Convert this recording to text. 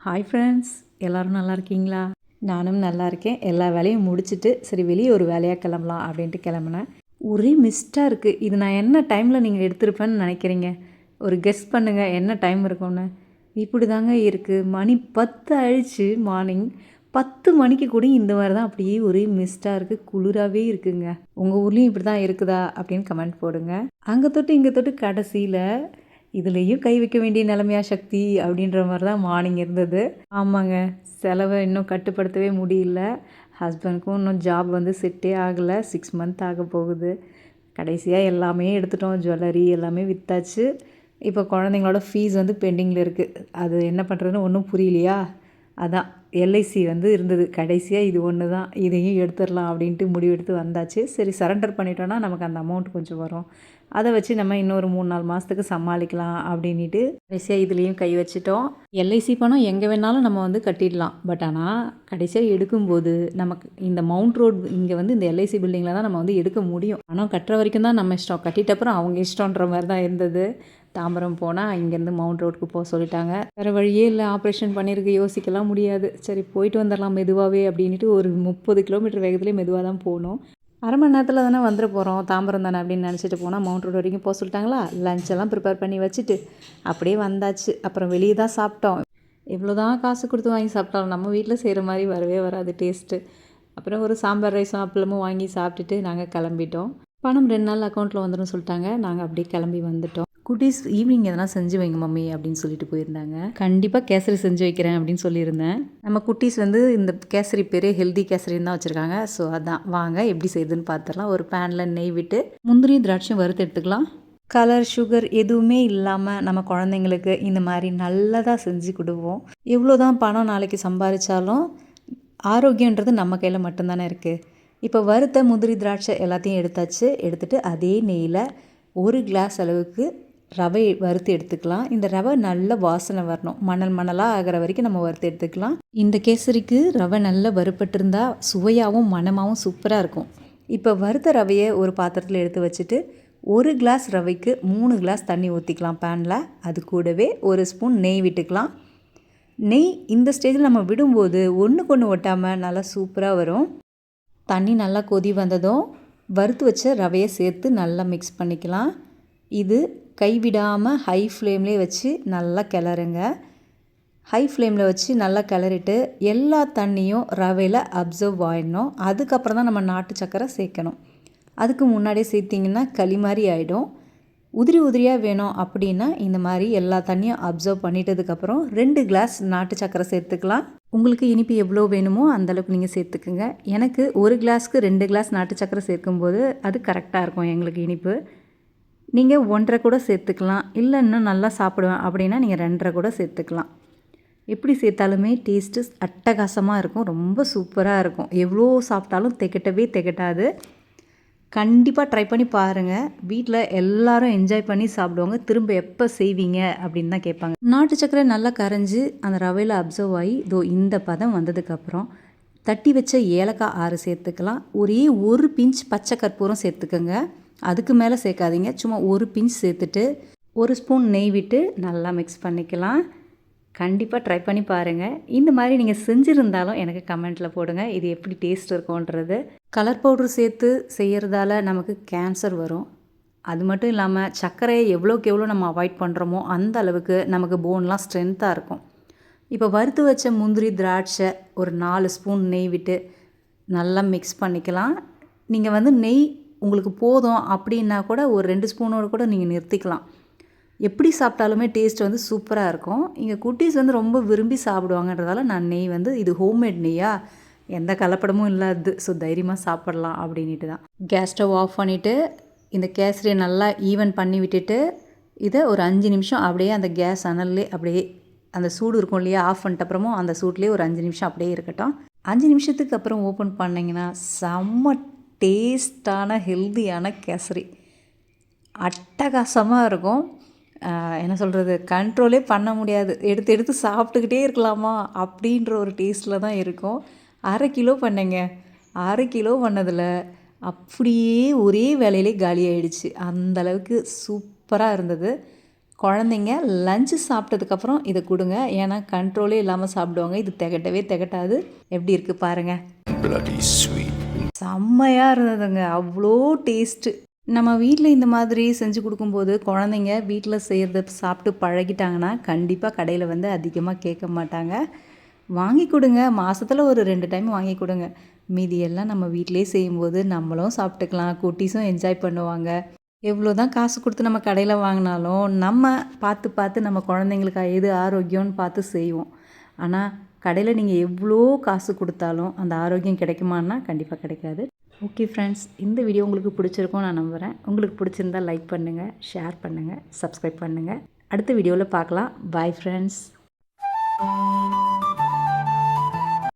Hi friends, எல்லோரும் நல்லா இருக்கீங்களா? நானும் நல்லா இருக்கேன். எல்லா வேலையும் முடிச்சுட்டு சரி வெளியே ஒரு வேலையாக கிளம்பலாம் அப்படின்ட்டு கிளம்புனேன். ஒரே மிஸ்ட்டாக இருக்குது. இது நான் என்ன டைமில் நீங்கள் எடுத்திருப்பேன்னு நினைக்கிறீங்க? ஒரு கெஸ் பண்ணுங்கள் என்ன டைம் இருக்கும்னு. இப்படி தாங்க இருக்குது. மணி 10 ஆயிடுச்சு மார்னிங். 10 மணிக்கு கூட இந்த மாதிரி தான் அப்படியே ஒரே மிஸ்ட்டாக இருக்குது. குளிராகவே இருக்குங்க. உங்கள் ஊர்லேயும் இப்படி தான் இருக்குதா அப்படின்னு கமெண்ட் போடுங்க. அங்கே தொட்டு இங்கே தொட்டு கடைசியில் இதுலேயும் கை வைக்க வேண்டிய நிலைமையா சக்தி அப்படின்ற மாதிரி தான் மார்னிங் இருந்தது. ஆமாங்க, செலவை இன்னும் கட்டுப்படுத்தவே முடியல. ஹஸ்பண்ட்க்கும் இன்னும் ஜாப் வந்து செட்டே ஆகலை. 6 மந்த் ஆக போகுது. கடைசியாக எல்லாமே எடுத்துட்டோம். ஜுவல்லரி எல்லாமே விற்றாச்சு. இப்போ குழந்தைங்களோட ஃபீஸ் வந்து பெண்டிங்கில் இருக்குது. அது என்ன பண்ணுறதுன்னு ஒன்றும் புரியலையா? அதான் எல்ஐசி வந்து இருந்தது. கடைசியாக இது ஒன்று தான். இதையும் எடுத்துடலாம் அப்படின்ட்டு முடிவெடுத்து வந்தாச்சு. சரி சரண்டர் பண்ணிட்டோன்னா நமக்கு அந்த அமௌண்ட் கொஞ்சம் வரும். அதை வச்சு நம்ம இன்னொரு 3-4 மாதத்துக்கு சமாளிக்கலாம் அப்படின்ட்டு கடைசியாக இதுலேயும் கை வச்சிட்டோம். எல்ஐசி பணம் எங்கே வேணாலும் நம்ம வந்து கட்டிடலாம். பட் ஆனால் கடைசியாக எடுக்கும்போது நமக்கு இந்த மவுண்ட் ரோட் இங்கே வந்து இந்த எல்ஐசி பில்டிங்கில் தான் நம்ம வந்து எடுக்க முடியும். பணம் கட்டுற வரைக்கும் தான் நம்ம இஷ்டம். கட்டிட்டப்புறம் அவங்க இஷ்டன்ற மாதிரி தான் இருந்தது. தாம்பரம் போனால் இங்கேருந்து மவுண்ட் ரோடுக்கு போக சொல்லிட்டாங்க. வேறு வழியே இல்லை. ஆப்ரேஷன் பண்ணியிருக்கு, யோசிக்கலாம் முடியாது. சரி போயிட்டு வந்துடலாம் மெதுவாகவே அப்படின்ட்டு ஒரு 30 கிலோமீட்டர் வேகத்துலேயே மெதுவாக தான் போகணும். அரை மணி நேரத்தில் தானே வந்துட போகிறோம், தாம்பரம் தானே அப்படின்னு நினச்சிட்டு போனால் மவுண்ட் ரோடு வரைக்கும் போக சொல்லிட்டாங்களா. லஞ்செல்லாம் ப்ரிப்பேர் பண்ணி வச்சுட்டு அப்படியே வந்தாச்சு. அப்புறம் வெளியே தான் சாப்பிட்டோம். எவ்வளோ தான் காசு கொடுத்து வாங்கி சாப்பிட்டாலும் நம்ம வீட்டில் செய்கிற மாதிரி வரவே வராது டேஸ்ட்டு. அப்புறம் ஒரு சாம்பார் ரைஸும் அப்பளமும் வாங்கி சாப்பிட்டுட்டு நாங்கள் கிளம்பிட்டோம். பணம் 2 நாள் அக்கௌண்ட்டில் வந்துடும் சொல்லிட்டாங்க. நாங்கள் அப்படியே கிளம்பி வந்துட்டோம். குட்டீஸ் ஈவினிங் எதனா செஞ்சு வைங்க மம்மி அப்படின்னு சொல்லிட்டு போயிருந்தாங்க. கண்டிப்பாக கேசரி செஞ்சு வைக்கிறேன் அப்படின்னு சொல்லியிருந்தேன். நம்ம குட்டீஸ் வந்து இந்த கேசரி பேர் ஹெல்தி கேசரின்னு தான் வச்சுருக்காங்க. ஸோ அதான் வாங்க எப்படி செய்யுதுன்னு பார்த்துடலாம். ஒரு பேனில் நெய் விட்டு முந்திரி திராட்சையும் வறுத்து எடுத்துக்கலாம். கலர் சுகர் எதுவுமே இல்லாமல் நம்ம குழந்தைங்களுக்கு இந்த மாதிரி நல்லதாக செஞ்சு கொடுப்போம். எவ்வளோ தான் பணம் நாளைக்கு சம்பாதிச்சாலும் ஆரோக்கியன்றது நம்ம கையில் மட்டும்தானே இருக்குது. இப்போ வறுத்த முந்திரி திராட்சை எல்லாத்தையும் எடுத்தாச்சு. எடுத்துகிட்டு அதே நெய்யில் 1 கிளாஸ் அளவுக்கு ரவை வறுத்து எடுத்துக்கலாம். இந்த ரவை நல்ல வாசனை வரணும். மணலாக ஆகிற வரைக்கும் நம்ம வறுத்து எடுத்துக்கலாம். இந்த கேசரிக்கு ரவை நல்ல வறுப்பட்டிருந்தா சுவையாகவும் மணமாகவும் சூப்பராக இருக்கும். இப்போ வறுத்த ரவையை ஒரு பாத்திரத்தில் எடுத்து வச்சுட்டு 1 கிளாஸ் ரவைக்கு 3 கிளாஸ் தண்ணி ஊற்றிக்கலாம் பேனில். அது கூடவே 1 ஸ்பூன் நெய் விட்டுக்கலாம். நெய் இந்த ஸ்டேஜில் நம்ம விடும்போது ஒன்றுக்கு ஒன்று ஒட்டாமல் நல்லா சூப்பராக வரும். தண்ணி நல்லா கொதி வந்ததும் வறுத்து வச்ச ரவையை சேர்த்து நல்லா மிக்ஸ் பண்ணிக்கலாம். இது கைவிடாமல் ஹை ஃப்ளேம்லேயே வச்சு நல்லா கிளறுங்க. ஹை ஃப்ளேமில் வச்சு நல்லா கிளறிட்டு எல்லா தண்ணியும் ரவையில் அப்சர்வ் ஆகிடணும். அதுக்கப்புறம் தான் நம்ம நாட்டு சக்கரை சேர்க்கணும். அதுக்கு முன்னாடியே சேர்த்திங்கன்னா களி மாதிரி ஆகிடும். உதிரி உதிரியாக வேணும் அப்படின்னா இந்த மாதிரி எல்லா தண்ணியும் அப்சர்வ் பண்ணிட்டதுக்கப்புறம் 2 கிளாஸ் நாட்டு சக்கரை சேர்த்துக்கலாம். உங்களுக்கு இனிப்பு எவ்வளோ வேணுமோ அந்தளவுக்கு நீங்கள் சேர்த்துக்குங்க. எனக்கு 1 கிளாஸ்க்கு 2 கிளாஸ் நாட்டு சக்கரை சேர்க்கும்போது அது கரெக்டாக இருக்கும் எங்களுக்கு இனிப்பு. நீங்கள் 1.5 கூட சேர்த்துக்கலாம். இல்லை இன்னும் நல்லா சாப்பிடுவேன் அப்படின்னா நீங்கள் 2.5 கூட சேர்த்துக்கலாம். எப்படி சேர்த்தாலுமே டேஸ்ட்டு அட்டகாசமாக இருக்கும். ரொம்ப சூப்பராக இருக்கும். எவ்வளோ சாப்பிட்டாலும் திகட்டாது. கண்டிப்பாக ட்ரை பண்ணி பாருங்கள். வீட்டில் எல்லாரும் என்ஜாய் பண்ணி சாப்பிடுவாங்க. திரும்ப எப்போ செய்வீங்க அப்படின்னு தான் கேட்பாங்க. நாட்டு சக்கரை நல்லா கரைஞ்சி அந்த ரவையில் அப்சர்வ் ஆகி இந்த பதம் வந்ததுக்கப்புறம் தட்டி வச்ச ஏலக்காய் 6 சேர்த்துக்கலாம். ஒரே 1 பிஞ்ச் பச்சை கற்பூரம் சேர்த்துக்கோங்க. அதுக்கு மேலே சேர்க்காதீங்க. சும்மா 1 பிஞ்ச் சேர்த்துட்டு 1 ஸ்பூன் நெய் விட்டு நல்லா மிக்ஸ் பண்ணிக்கலாம். கண்டிப்பாக ட்ரை பண்ணி பாருங்கள். இந்த மாதிரி நீங்கள் செஞ்சுருந்தாலும் எனக்கு கமெண்ட்டில் போடுங்க. இது எப்படி டேஸ்ட் இருக்கும்ன்றது. கலர் பவுட்ரு சேர்த்து செய்கிறதால நமக்கு கேன்சர் வரும். அது மட்டும் இல்லாமல் சர்க்கரையை எவ்வளோக்கு எவ்வளோ நம்ம அவாய்ட் பண்ணுறோமோ அந்த அளவுக்கு நமக்கு போன்லாம் ஸ்ட்ரென்த்தாக இருக்கும். இப்போ வறுத்து வச்ச முந்திரி திராட்சை ஒரு 4 ஸ்பூன் நெய் விட்டு நல்லா மிக்ஸ் பண்ணிக்கலாம். நீங்கள் வந்து நெய் உங்களுக்கு போதும் அப்படின்னா கூட ஒரு 2 ஸ்பூனோடு கூட நீங்கள் நிறுத்திக்கலாம். எப்படி சாப்பிட்டாலுமே டேஸ்ட் வந்து சூப்பராக இருக்கும். இங்கே குட்டீஸ் வந்து ரொம்ப விரும்பி சாப்பிடுவாங்கன்றதால நான் நெய் வந்து இது ஹோம்மேட் நெய்யா, எந்த கலப்படமும் இல்லாது. ஸோ தைரியமாக சாப்பிட்லாம் அப்படின்ட்டு தான். கேஸ் ஸ்டவ் ஆஃப் பண்ணிவிட்டு இந்த கேசரியை நல்லா ஈவன் பண்ணி விட்டுட்டு இதை ஒரு 5 நிமிஷம் அப்படியே அந்த கேஸ் அனல்லே அப்படியே அந்த சூடு இருக்கும் இல்லையா, ஆஃப் பண்ணிட்ட அப்புறமும் அந்த சூட்லேயே ஒரு 5 நிமிஷம் அப்படியே இருக்கட்டும். 5 நிமிஷத்துக்கு அப்புறம் ஓப்பன் பண்ணிங்கன்னா செம்ம டேஸ்டான ஹெல்தியான கேசரி அட்டகாசமாக இருக்கும். என்ன சொல்கிறது, கண்ட்ரோலே பண்ண முடியாது. எடுத்து சாப்பிட்டுக்கிட்டே இருக்கலாமா அப்படின்ற ஒரு டேஸ்ட்டில் தான் இருக்கும். 1/2 கிலோ பண்ணேங்க. 1/2 கிலோ பண்ணதில் அப்படியே ஒரே வேலையிலே காலி ஆகிடுச்சு. அந்தளவுக்கு சூப்பராக இருந்தது. குழந்தைங்க லஞ்சு சாப்பிட்டதுக்கப்புறம் இதை கொடுங்க. ஏன்னா கண்ட்ரோலே இல்லாமல் சாப்பிடுவாங்க. இது திகட்டவே திகட்டாது. எப்படி இருக்குது பாருங்கள். Bloody sweet. செம்மையாக இருந்ததுங்க. அவ்வளோ டேஸ்ட்டு. நம்ம வீட்டில் இந்த மாதிரி செஞ்சு கொடுக்கும்போது குழந்தைங்க வீட்டில் செய்கிறத சாப்பிட்டு பழகிட்டாங்கன்னா கண்டிப்பாக கடையில் வந்து அதிகமாக கேட்க மாட்டாங்க. வாங்கி கொடுங்க. மாதத்தில் ஒரு 2 டைம் வாங்கி கொடுங்க. மீதியெல்லாம் நம்ம வீட்டிலே செய்யும்போது நம்மளும் சாப்பிட்டுக்கலாம். குட்டீஸும் என்ஜாய் பண்ணுவாங்க. எவ்வளோ தான் காசு கொடுத்து நம்ம கடையில் வாங்கினாலும் நம்ம பார்த்து பார்த்து நம்ம குழந்தைங்களுக்கு எது ஆரோக்கியம்னு பார்த்து செய்வோம். ஆனால் கடையில் நீங்கள் எவ்வளோ காசு கொடுத்தாலும் அந்த ஆரோக்கியம் கிடைக்குமான்னா கண்டிப்பாக கிடைக்காது. ஓகே ஃப்ரெண்ட்ஸ், இந்த வீடியோ உங்களுக்கு பிடிச்சிருக்கும் நான் நம்புகிறேன். உங்களுக்கு பிடிச்சிருந்தால் லைக் பண்ணுங்கள், ஷேர் பண்ணுங்கள், சப்ஸ்கிரைப் பண்ணுங்கள். அடுத்த வீடியோவில் பார்க்கலாம். Bye friends.